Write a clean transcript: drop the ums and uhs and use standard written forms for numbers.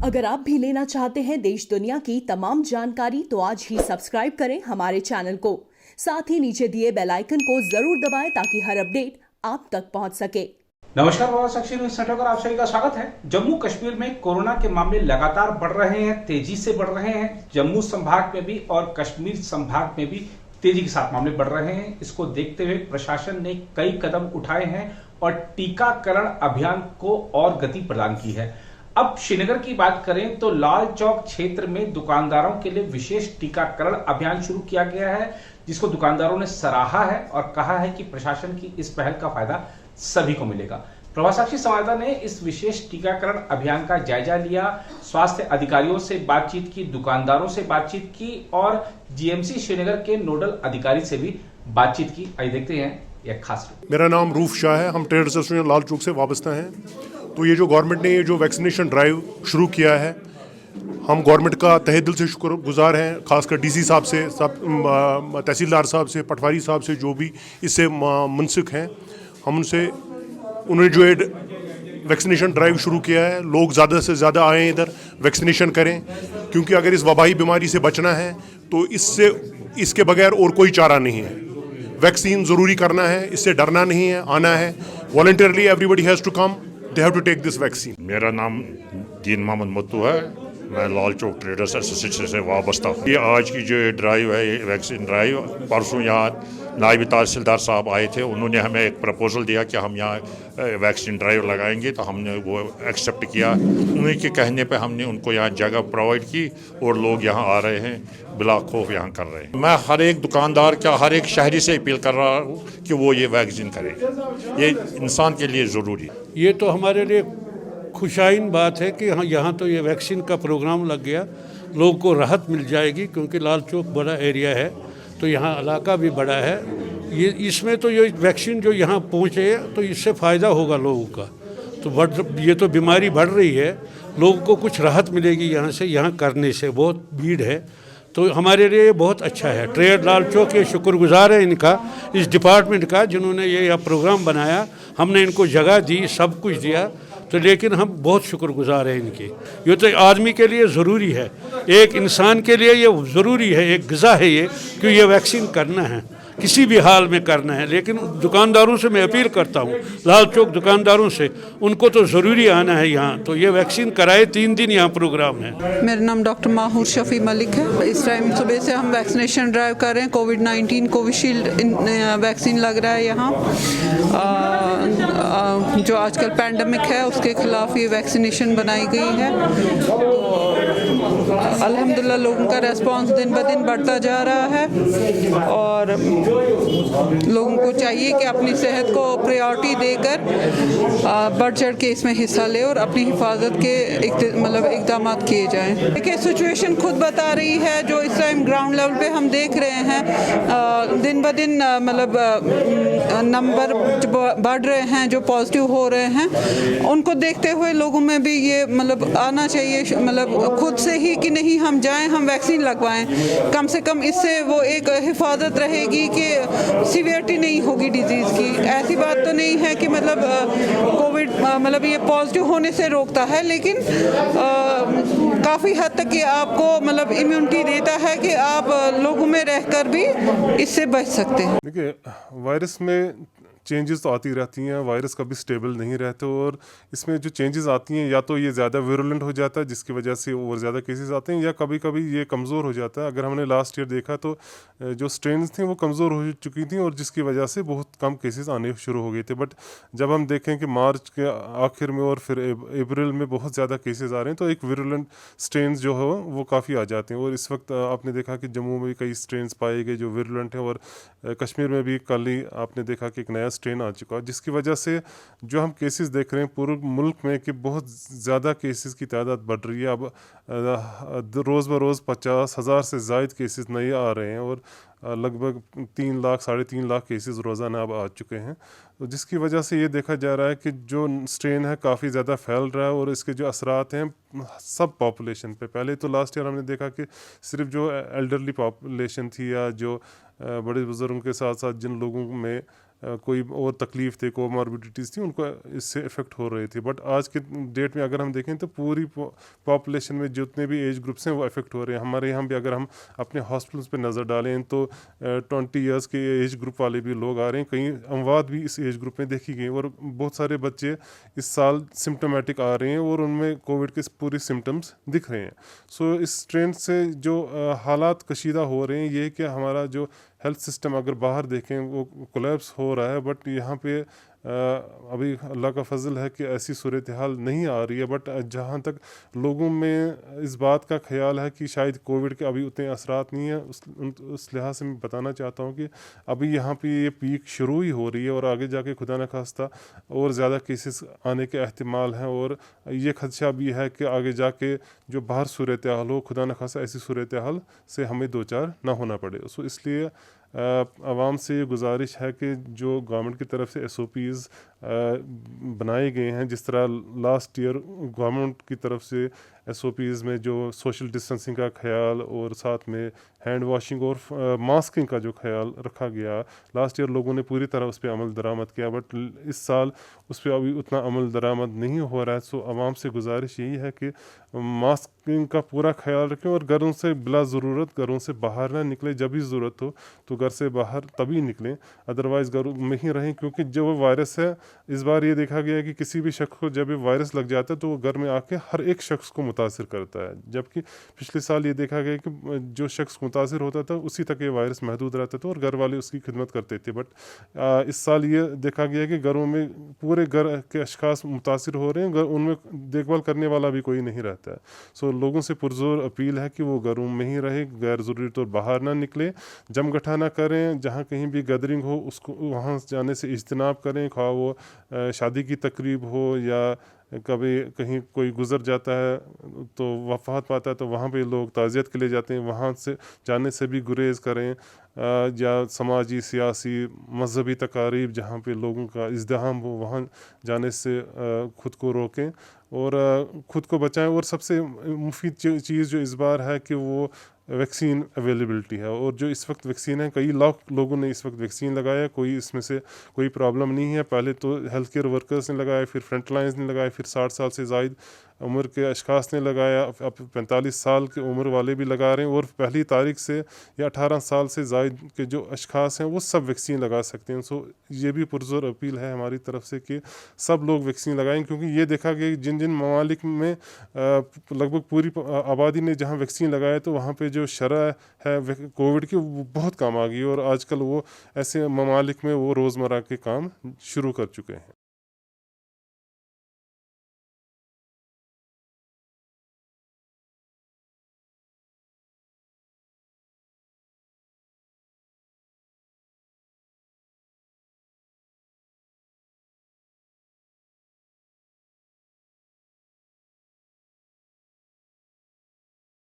अगर आप भी लेना चाहते हैं देश दुनिया की तमाम जानकारी तो आज ही सब्सक्राइब करें हमारे चैनल को। साथ ही नीचे दिए बेल आइकन को जरूर दबाएं ताकि हर अपडेट आप तक पहुंच सके। नमस्कार, प्रवासाक्षी न्यूज सेंटर पर आप सभी का स्वागत है। जम्मू कश्मीर में कोरोना के मामले लगातार बढ़ रहे हैं, तेजी से बढ़ रहे हैं। जम्मू संभाग में भी और कश्मीर संभाग में भी तेजी के साथ मामले बढ़ रहे हैं। इसको देखते हुए प्रशासन ने कई कदम उठाए हैं और टीकाकरण अभियान को और गति प्रदान की है। अब श्रीनगर की बात करें तो लाल चौक क्षेत्र में दुकानदारों के लिए विशेष टीकाकरण अभियान शुरू किया गया है, जिसको दुकानदारों ने सराहा है और कहा है कि प्रशासन की इस पहल का फायदा सभी को मिलेगा। प्रवासाक्षी संवाददाता ने इस विशेष टीकाकरण अभियान का जायजा लिया, स्वास्थ्य अधिकारियों से बातचीत की, दुकानदारों से बातचीत की और जीएमसी श्रीनगर के नोडल अधिकारी से भी बातचीत की। आइए देखते हैं यह खास रिपोर्ट। मेरा नाम रूफ शाह है, हम ट्रेड एसोसिएशन लाल चौक से वाबस्ता हैं। तो ये जो गवर्नमेंट ने ये जो वैक्सीनेशन ड्राइव शुरू किया है, हम गवर्नमेंट का तहे दिल से शुक्रगुजार हैं, खासकर डीसी साहब से, सब तहसीलदार साहब से, पटवारी साहब से, जो भी इससे मुंसिक हैं। हम उन्होंने जो ये वैक्सीनेशन ड्राइव शुरू किया है, लोग ज़्यादा से ज़्यादा आएँ इधर, वैक्सीनेशन करें, क्योंकि अगर इस वबाई बीमारी से बचना है तो इसके बगैर और कोई चारा नहीं है। वैक्सीन ज़रूरी करना है, इससे डरना नहीं है, आना है। Voluntarily everybody has to come, they have to take this vaccine. मेरा नाम दीन मोहम्मद मत्तू है, मैं लाल चौक ट्रेडर्स एसोसिएशन से वाबस्ता हूँ। ये आज की जो ड्राइव है, ये वैक्सीन ड्राइव, परसों यहाँ नायब तहसीलदार साहब आए थे, उन्होंने हमें एक प्रपोजल दिया कि हम यहाँ वैक्सीन ड्राइव लगाएंगे, तो हमने वो एक्सेप्ट किया। उन्हीं के कहने पे हमने उनको यहाँ जगह प्रोवाइड की और लोग यहाँ आ रहे हैं, बिला खौफ यहाँ कर रहे हैं। मैं हर एक दुकानदार का, हर एक शहरी से अपील कर रहा हूँ कि वो ये वैक्सीन करे, ये इंसान के लिए ज़रूरी है। ये तो हमारे लिए खुशाइन बात है कि हाँ, यहाँ तो ये वैक्सीन का प्रोग्राम लग गया, लोगों को राहत मिल जाएगी, क्योंकि लाल चौक बड़ा एरिया है तो यहाँ इलाका भी बड़ा है। ये इसमें तो ये वैक्सीन जो यहाँ पहुँचे तो इससे फ़ायदा होगा लोगों का। तो ये तो बीमारी बढ़ रही है, लोगों को कुछ राहत मिलेगी यहाँ से, यहाँ करने से। बहुत भीड़ है तो हमारे लिए बहुत अच्छा है। ट्रेड लाल चौक के शुक्रगुजार है इनका, इस डिपार्टमेंट का, जिन्होंने ये प्रोग्राम बनाया। हमने इनको जगह दी, सब कुछ दिया, तो लेकिन हम बहुत शुक्रगुजार हैं इनके। ये तो आदमी के लिए ज़रूरी है, एक इंसान के लिए ये ज़रूरी है, एक ग़िज़ा है ये, कि ये वैक्सीन करना है, किसी भी हाल में करना है। लेकिन दुकानदारों से मैं अपील करता हूँ, लाल चौक दुकानदारों से, उनको तो ज़रूरी आना है यहाँ, तो ये वैक्सीन कराए। 3 दिन यहाँ प्रोग्राम है। मेरा नाम डॉक्टर माहूर शफी मलिक है। इस टाइम सुबह से हम वैक्सीनेशन ड्राइव कर रहे हैं। कोविड-19 कोविशील्ड वैक्सीन लग रहा है यहाँ। जो आजकल पैंडमिक है उसके खिलाफ ये वैक्सीनेशन बनाई गई है। अल्हम्दुलिल्लाह लोगों का रेस्पॉन्स दिन ब दिन बढ़ता जा रहा है और लोगों को चाहिए कि अपनी सेहत को प्रायोरिटी देकर बढ़ चढ़ के इसमें हिस्सा ले और अपनी हिफाजत के इक़दाम किए जाएं। देखिए, सिचुएशन खुद बता रही है, जो इस टाइम ग्राउंड लेवल पे हम देख रहे हैं, दिन ब दिन नंबर बढ़ रहे हैं, जो पॉजिटिव हो रहे हैं, उनको देखते हुए लोगों में भी ये आना चाहिए, खुद से ही कि नहीं हम जाएं, हम वैक्सीन लगवाएं। कम से कम इससे वो एक हिफाजत रहेगी कि सीवियरिटी नहीं होगी डिजीज़ की। ऐसी बात तो नहीं है कि कोविड ये पॉजिटिव होने से रोकता है, लेकिन काफ़ी हद तक ये आपको इम्यूनिटी देता है कि आप लोगों में रहकर भी इससे बच सकते हैं। देखिए, वायरस में चेंजेस तो आती रहती हैं, वायरस कभी स्टेबल नहीं रहते, और इसमें जो चेंजेस आती हैं, या तो ये ज़्यादा विरुलेंट हो जाता है जिसकी वजह से और ज़्यादा केसेस आते हैं, या कभी कभी ये कमज़ोर हो जाता है। अगर हमने लास्ट ईयर देखा तो जो स्ट्रेन्स थी वो कमज़ोर हो चुकी थी और जिसकी वजह से बहुत कम केसेस आने शुरू हो गए थे। बट जब हम देखें कि मार्च के आखिर में और फिर अप्रैल में बहुत ज़्यादा केसेस आ रहे हैं, तो एक विरुलेंट स्ट्रेन्स जो है वो काफ़ी आ जाते हैं। और इस वक्त आपने देखा कि जम्मू में भी कई स्ट्रेन्स पाए गए जो विरुलेंट हैं, और कश्मीर में भी कल ही आपने देखा कि एक नया स्ट्रेन आ चुका है, जिसकी वजह से जो हम केसेस देख रहे हैं पूरे मुल्क में कि बहुत ज़्यादा केसेस की तादाद बढ़ रही है। अब रोज़ ब रोज़ 50,000 से ज़ायद केसेस नए आ रहे हैं और लगभग 3 लाख 3.5 लाख केसेस रोज़ाना अब आ चुके हैं। तो जिसकी वजह से ये देखा जा रहा है कि जो स्ट्रेन है काफ़ी ज़्यादा फैल रहा है और इसके जो असरात हैं सब पॉपुलेशन पे। पहले तो लास्ट ईयर हमने देखा कि सिर्फ जो एल्डरली पॉपुलेशन थी या जो बड़े बुज़ुर्गों के साथ साथ जिन लोगों में कोई और तकलीफ थे, कोमॉर्बिडिटीज़ थी, उनको इससे इफ़ेक्ट हो रहे थे। बट आज के डेट में अगर हम देखें तो पूरी पॉपुलेशन में जितने भी एज ग्रुप्स हैं वो इफ़ेक्ट हो रहे हैं। हमारे यहाँ भी अगर हम अपने हॉस्पिटल्स पे नज़र डालें तो 20 ईयर्स के एज ग्रुप वाले भी लोग आ रहे हैं, कई अमवात भी इस एज ग्रुप में देखी गई और बहुत सारे बच्चे इस साल सिम्टोमेटिक आ रहे हैं और उनमें कोविड के पूरे सिम्टम्स दिख रहे हैं। सो इस ट्रेंड से जो हालात कशीदा हो रहे हैं, ये कि हमारा जो हेल्थ सिस्टम अगर बाहर देखें वो कोलैप्स हो रहा है, बट यहाँ पे अभी अल्लाह का फजल है कि ऐसी सूरत हाल नहीं आ रही है। बट जहाँ तक लोगों में इस बात का ख्याल है कि शायद कोविड के अभी उतने असरात नहीं है, उस लिहाज से मैं बताना चाहता हूँ कि अभी यहाँ पे ये पीक शुरू ही हो रही है और आगे जाके खुदा न खास्ता और ज़्यादा केसेस आने के एहतिमाल हैं और ये खदशा भी है कि आगे जाके जो बाहर सूरत हाल हो, खुदा न खास्ता ऐसी सूरत हाल से हमें दो चार ना होना पड़े। सो इसलिए आवाम से ये गुजारिश है कि जो गवर्नमेंट की तरफ से SOPs बनाए गए हैं, जिस तरह लास्ट ईयर गवर्नमेंट की तरफ से SOPs में जो सोशल डिस्टेंसिंग का ख्याल और साथ में हैंड वॉशिंग और मास्किंग का जो ख्याल रखा गया, लास्ट ईयर लोगों ने पूरी तरह उस पर अमल दरामद किया, बट इस साल उस पर अभी उतना अमल दरामद नहीं हो रहा है। सो आवाम से गुजारिश यही है कि मास्किंग का पूरा ख्याल रखें और घरों से बिला ज़रूरत घरों से बाहर ना निकलें। जब भी ज़रूरत हो तो घर से बाहर तभी निकलें, अदरवाइज़ घरों में ही रहें, क्योंकि जो वो वायरस है, इस बार ये देखा गया है कि किसी भी शख्स को जब ये वायरस लग जाता है तो वो घर में आके हर एक शख्स को मुतासिर करता है, जबकि पिछले साल ये देखा गया कि जो शख्स मुतासिर होता था उसी तक ये वायरस महदूद रहता था और घर वाले उसकी खिदमत करते थे। बट इस साल ये देखा गया कि घरों में पूरे घर के अशखास मुतासिर हो रहे हैं, उनमें देखभाल करने वाला भी कोई नहीं रहता है। सो लोगों से पुरजोर अपील है कि वो घरों में ही रहे, गैर ज़रूरी तौर बाहर ना निकले, जमगठा ना करें, जहाँ कहीं भी गैदरिंग हो उसको वहाँ जाने से इज्तनाब करें, खा वो शादी की तकरीब हो या कभी कहीं कोई गुज़र जाता है तो वफ़ात पाता है तो वहाँ पे लोग ताज़ियत के लिए जाते हैं, वहाँ से जाने से भी गुरेज करें, या समाजी सियासी मजहबी तकारीब जहाँ पे लोगों का इज़्दिहाम हो वहाँ जाने से ख़ुद को रोकें और ख़ुद को बचाएं। और सबसे मुफीद चीज़ जो इस बार है कि वो वैक्सीन अवेलेबिलिटी है, और जो इस वक्त वैक्सीन है, कई लाख लोगों ने इस वक्त वैक्सीन लगाया, कोई इसमें से कोई प्रॉब्लम नहीं है। पहले तो हेल्थ केयर वर्कर्स ने लगाया, फिर फ्रंट लाइन्स ने लगाया, फिर 60 साल से ज़ायद उम्र के अशखास ने लगाया, अब 45 साल के उम्र वाले भी लगा रहे हैं और पहली तारीख से या 18 साल से ज़ायद के जो अशखास हैं वो सब वैक्सीन लगा सकते हैं। सो ये भी पुरज़ोर अपील है हमारी तरफ से कि सब लोग वैक्सीन लगाएं, क्योंकि ये देखा गया जिन जिन ममालिक में लगभग पूरी आबादी ने जहाँ वैक्सीन लगाया तो वहाँ पे जो शरह है कोविड की वो बहुत कम आ गई और आजकल वो ऐसे ममालिक में वो रोज़मर्रा के काम शुरू कर चुके हैं।